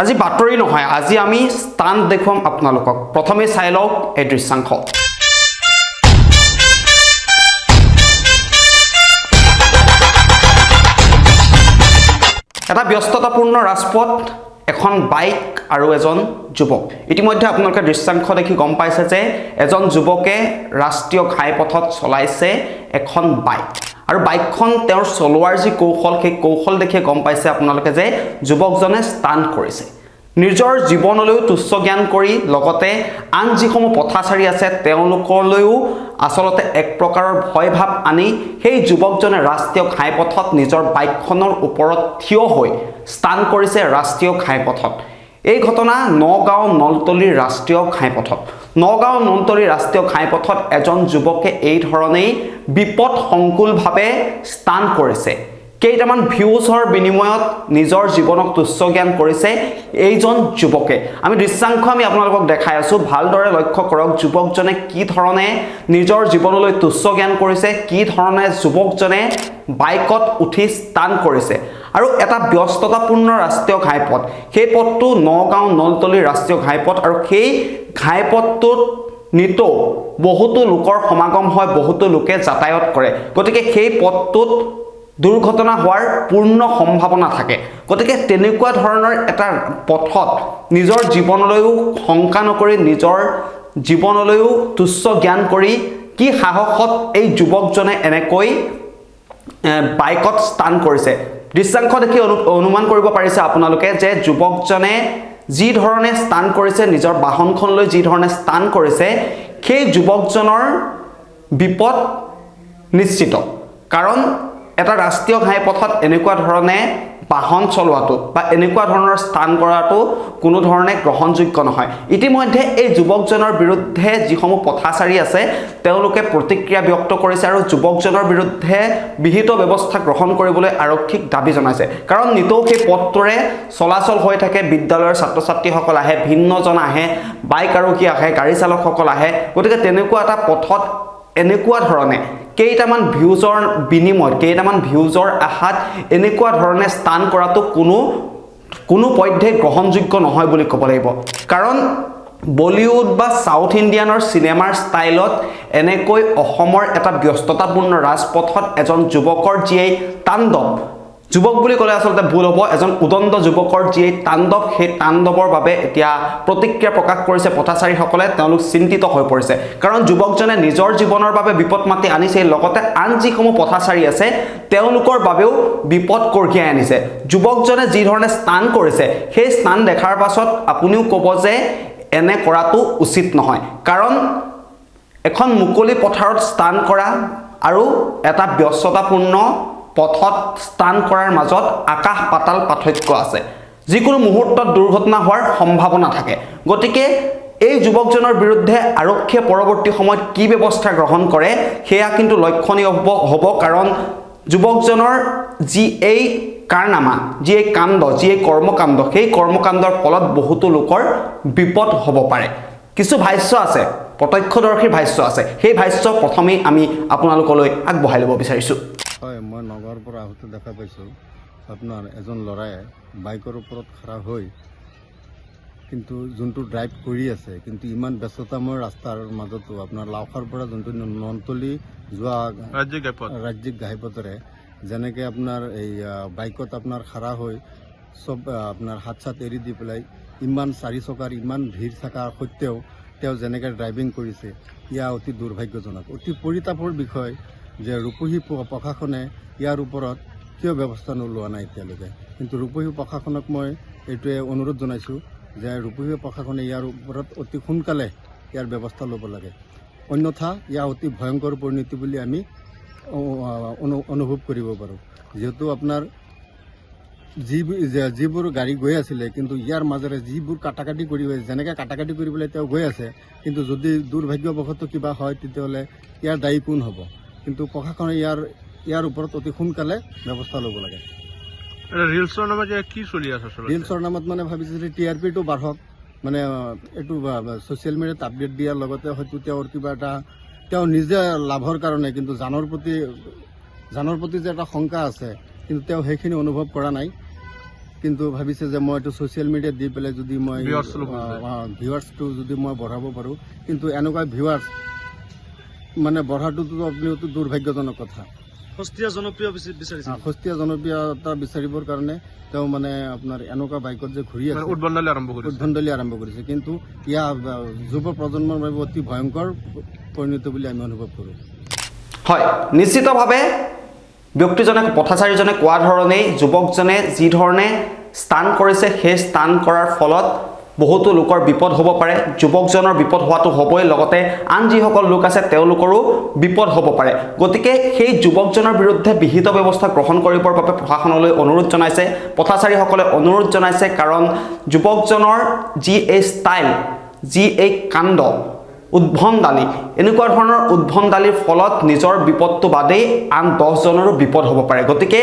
আজি বাতৰি নহয়, আজি আমি ষ্টাণ্ট দেখুৱাম আপোনালোকক। প্ৰথমে চাই লওক এই দৃশ্যাংশ। এটা ব্যস্ততাপূৰ্ণ ৰাজপথ, এখন বাইক আৰু এজন যুৱক। ইতিমধ্যে আপোনালোকে দৃশ্যাংশ দেখি গম পাইছে যে এজন যুৱকে ৰাষ্ট্ৰীয় ঘাইপথত চলাইছে এখন বাইক, আৰু বাইকখন তেওঁৰ চলোৱাৰ যি কৌশল, সেই কৌশল দেখি গম পাইছে আপোনালোকে যে যুৱকজনে ষ্টাণ্ট কৰিছে। নিজৰ জীৱনলৈও তুচ্ছ জ্ঞান কৰি লগতে আন যিসমূহ পথাচাৰী আছে তেওঁলোকলৈও আচলতে এক প্ৰকাৰৰ ভয় ভাৱ আনি সেই যুৱকজনে ৰাষ্ট্ৰীয় ঘাইপথত নিজৰ বাইকখনৰ ওপৰত থিয় হৈ ষ্টাণ্ট কৰিছে ৰাষ্ট্ৰীয় ঘাইপথত। এই ঘটনা নগাঁও নলতলীৰ ৰাষ্ট্ৰীয় ঘাইপথত। নগাঁও নলতলী ৰাষ্ট্ৰীয় ঘাইপথত এজন যুৱকে এই ধৰণেই বিপদ সংকুলভাৱে ষ্টাণ্ট কৰিছে। কেইটামান ভিউজৰ বিনিময়ত নিজৰ জীৱনক তুচ্ছ জ্ঞান কৰিছে এইজন যুৱকে। আমি দৃশ্যাংশ আপোনালোকক দেখাই আছো, ভালদৰে লক্ষ্য কৰক যুৱকজনে কি ধৰণে নিজৰ জীৱনলৈ তুচ্ছ জ্ঞান কৰিছে, কি ধৰণে যুৱকজনে বাইকত উঠি ষ্টাণ্ট কৰিছে। আৰু এটা ব্যস্ততাপূৰ্ণ ৰাষ্ট্ৰীয় ঘাইপথ, সেই পথটো নগাঁও নলতলী ৰাষ্ট্ৰীয় ঘাইপথ, আৰু সেই ঘাইপথটোত নিতৌ বহুতো লোকৰ সমাগম হয়, বহুতো লোকে যাতায়াত কৰে। গতিকে সেই পথটোত দুৰ্ঘটনা হোৱাৰ পূৰ্ণ সম্ভাৱনা থাকে। গতিকে তেনেকুৱা ধৰণৰ এটা পথত নিজৰ জীৱনলৈও শংকা নকৰি, নিজৰ জীৱনলৈও তুচ্ছ জ্ঞান কৰি কি সাহসত এই যুৱকজনে এনেকৈ বাইকত ষ্টাণ্ট কৰিছে। দৃশ্যাংশ দেখি অনুমান কৰিব পাৰিছে আপোনালোকে যে যুৱকজনে যি ধৰণে ষ্টাণ্ট কৰিছে, নিজৰ বাহনখনলৈ যি ধৰণে ষ্টাণ্ট কৰিছে, সেই যুৱকজনৰ বিপদ নিশ্চিত। কাৰণ এটা ৰাষ্ট্ৰীয় ঘাইপথত এনেকুৱা ধৰণে বাহন চলোৱাটো বা এনেকুৱা ধৰণৰ ষ্টাণ্ট কৰাটো কোনো ধৰণে গ্ৰহণযোগ্য নহয়। ইতিমধ্যে এই যুৱকজনৰ বিৰুদ্ধে যিসমূহ পথাচাৰী আছে তেওঁলোকে প্ৰতিক্ৰিয়া ব্যক্ত কৰিছে আৰু যুৱকজনৰ বিৰুদ্ধে বিহিত ব্যৱস্থা গ্ৰহণ কৰিবলৈ আৰক্ষীক দাবী জনাইছে। কাৰণ নিতৌ সেই পথটোৰে চলাচল হৈ থাকে, বিদ্যালয়ৰ ছাত্ৰ ছাত্ৰীসকল আহে, ভিন্নজন আহে, বাইক আৰোহী আহে, গাড়ী চালকসকল আহে। গতিকে তেনেকুৱা এটা পথত এনেকুৱা ধৰণে কেইটামান ভিউজৰ বিনিময়ত, কেইটামান ভিউজৰ আশাত এনেকুৱা ধৰণে ষ্টাণ্ট কৰাটো কোনো পধ্যে গ্ৰহণযোগ্য নহয় বুলি ক'ব লাগিব। কাৰণ বলিউড বা সাউথ ইণ্ডিয়ানৰ চিনেমাৰ ষ্টাইলত এনেকৈ অসমৰ এটা ব্যস্ততাপূৰ্ণ ৰাজপথত এজন যুৱকৰ যিয়ে তাণ্ডৱ, যুৱক বুলি ক'লে আচলতে ভুল হ'ব, এজন উদণ্ড যুৱকৰ যিয়ে তাণ্ডৱ, সেই তাণ্ডৱৰ বাবে এতিয়া প্ৰতিক্ৰিয়া প্ৰকাশ কৰিছে পথাচাৰীসকলে। তেওঁলোক চিন্তিত হৈ পৰিছে, কাৰণ যুৱকজনে নিজৰ জীৱনৰ বাবে বিপদ মাতি আনিছে, লগতে আন যিসমূহ পথাচাৰী আছে তেওঁলোকৰ বাবেও বিপদ কঢ়িয়াই আনিছে। যুৱকজনে যি ধৰণে ষ্টাণ্ট কৰিছে, সেই ষ্টাণ্ট দেখাৰ পাছত আপুনিও ক'ব যে এনে কৰাটো উচিত নহয়। কাৰণ এখন মুকলি পথাৰত ষ্টাণ্ট কৰা আৰু এটা ব্যস্ততাপূৰ্ণ পথত ষ্টাণ্ট কৰাৰ মাজত আকাশ পাতাল পাৰ্থক্য আছে। যিকোনো মুহূৰ্তত দুৰ্ঘটনা হোৱাৰ সম্ভাৱনা থাকে। গতিকে এই যুৱকজনৰ বিৰুদ্ধে আৰক্ষীয়ে পৰৱৰ্তী সময়ত কি ব্যৱস্থা গ্ৰহণ কৰে সেয়া কিন্তু লক্ষণীয় হ'ব। কাৰণ যুৱকজনৰ যি এই কাৰনামা, যি এই কাণ্ড, যি এই কৰ্মকাণ্ড, সেই কৰ্মকাণ্ডৰ ফলত বহুতো লোকৰ বিপদ হ'ব পাৰে। কিছু ভাষ্য আছে, প্ৰত্যক্ষদৰ্শীৰ ভাষ্য আছে, সেই ভাষ্য প্ৰথমেই আমি আপোনালোকলৈ আগবঢ়াই ল'ব বিচাৰিছোঁ। হয়, মই নগাঁৱৰ পৰা আহোঁতে দেখা পাইছোঁ আপোনাৰ এজন ল'ৰাই বাইকৰ ওপৰত খাৰা হৈ কিন্তু যোনটো ড্ৰাইভ কৰি আছে, কিন্তু ইমান ব্যস্ততাময় ৰাস্তাৰ মাজতো আপোনাৰ লাওখাৰ পৰা যোনটো নলতলী যোৱা ৰাজ্যিক ঘাইপথেৰে যেনেকৈ আপোনাৰ এই বাইকত আপোনাৰ খাৰা হৈ চব আপোনাৰ হাত চাত এৰি দি পেলাই ইমান চাৰি চকাৰ ইমান ভিৰ থকাৰ সত্ত্বেও তেওঁ যেনেকৈ ড্ৰাইভিং কৰিছে, ইয়া অতি দুৰ্ভাগ্যজনক, অতি পৰিতাপৰ বিষয় যে ৰূপহী প্ৰশাসনে ইয়াৰ ওপৰত কিয় ব্যৱস্থা নোলোৱা নাই এতিয়ালৈকে। কিন্তু ৰূপহী প্ৰশাসনক মই এইটোৱে অনুৰোধ জনাইছোঁ যে ৰূপহী প্ৰশাসনে ইয়াৰ ওপৰত অতি সোনকালে ইয়াৰ ব্যৱস্থা ল'ব লাগে, অন্যথা ইয়াৰ অতি ভয়ংকৰ পৰিণতি বুলি আমি অনুভৱ কৰিব পাৰোঁ। যিহেতু আপোনাৰ যিবোৰ গাড়ী গৈ আছিলে, কিন্তু ইয়াৰ মাজেৰে যিবোৰ কাটাকাটি কৰি যেনেকৈ কাটাকাটি কৰি পেলাই তেওঁ গৈ আছে, কিন্তু যদি দুৰ্ভাগ্যবশতঃ কিবা হয় তেতিয়াহ'লে ইয়াৰ দায়ী কোন হ'ব? কিন্তু প্ৰশাসনে ইয়াৰ ওপৰত অতি সোনকালে ব্যৱস্থা ল'ব লাগে। ৰিলছৰ নামত কি চলি আছে? ৰিলছৰ নামত মানে ভাবিছে যে TRPটো বাঢ়ক, মানে এইটো ছ'চিয়েল মিডিয়াত আপডেট দিয়াৰ লগতে হয়তো তেওঁৰ কিবা এটা তেওঁ নিজে লাভৰ কাৰণে, কিন্তু জানৰ প্ৰতি যে এটা শংকা আছে, কিন্তু তেওঁ সেইখিনি অনুভৱ কৰা নাই। কিন্তু ভাবিছে যে মই এইটো ছ'চিয়েল মিডিয়াত দি পেলাই যদি মই Viewers ল'ব ভিউৱাৰ্ছটো যদি মই বঢ়াব পাৰোঁ, কিন্তু এনেকুৱা ভিউৱাৰ্ছ মানে বঢ়াটোতো আপুনিওতো দুৰ্ভাগ্যজনক কথা। সস্তীয়া জনপ্ৰিয় বিচাৰিছে। সস্তীয়া জনপ্ৰিয়তা বিচাৰিবৰ কাৰণে তেওঁ মানে আপোনাৰ এনেকুৱা বাইকত যে ঘূৰি আছে উদ্ভণ্ডালি আৰম্ভ কৰিছে। উদ্ভণ্ডালি আৰম্ভ কৰিছে, কিন্তু ইয়াৰ যুৱ প্ৰজন্মৰ বাবে অতি ভয়ংকৰ পৰিণত বুলি আমি অনুভৱ কৰোঁ। হয়, নিশ্চিতভাৱে ব্যক্তিজনে পথাচাৰীজনে কোৱা ধৰণেই যুৱকজনে যি ধৰণে স্থান কৰিছে সেই স্থান কৰাৰ ফলত বহুতো লোকৰ বিপদ হ'ব পাৰে। যুৱকজনৰ বিপদ হোৱাটো হ'বই, লগতে আন যিসকল লোক আছে তেওঁলোকৰো বিপদ হ'ব পাৰে। গতিকে সেই যুৱকজনৰ বিৰুদ্ধে বিহিত ব্যৱস্থা গ্ৰহণ কৰিবৰ বাবে প্ৰশাসনলৈ অনুৰোধ জনাইছে পথাচাৰীসকলে অনুৰোধ জনাইছে, কাৰণ যুৱকজনৰ যি এই ষ্টাইল, যি এই কাণ্ড, উদ্ভণ্ডালি, এনেকুৱা ধৰণৰ উদ্ভণ্ডালিৰ ফলত নিজৰ বিপদটো বাদেই আন 10জনৰো বিপদ হ'ব পাৰে। গতিকে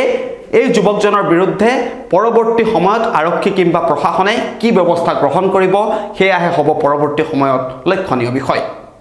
এই যুৱকজনৰ বিৰুদ্ধে পৰৱৰ্তী সময়ত আৰক্ষী কিংবা প্ৰশাসনে কি ব্যৱস্থা গ্ৰহণ কৰিব, সেয়াহে হ'ব পৰৱৰ্তী সময়ত লক্ষণীয় বিষয়।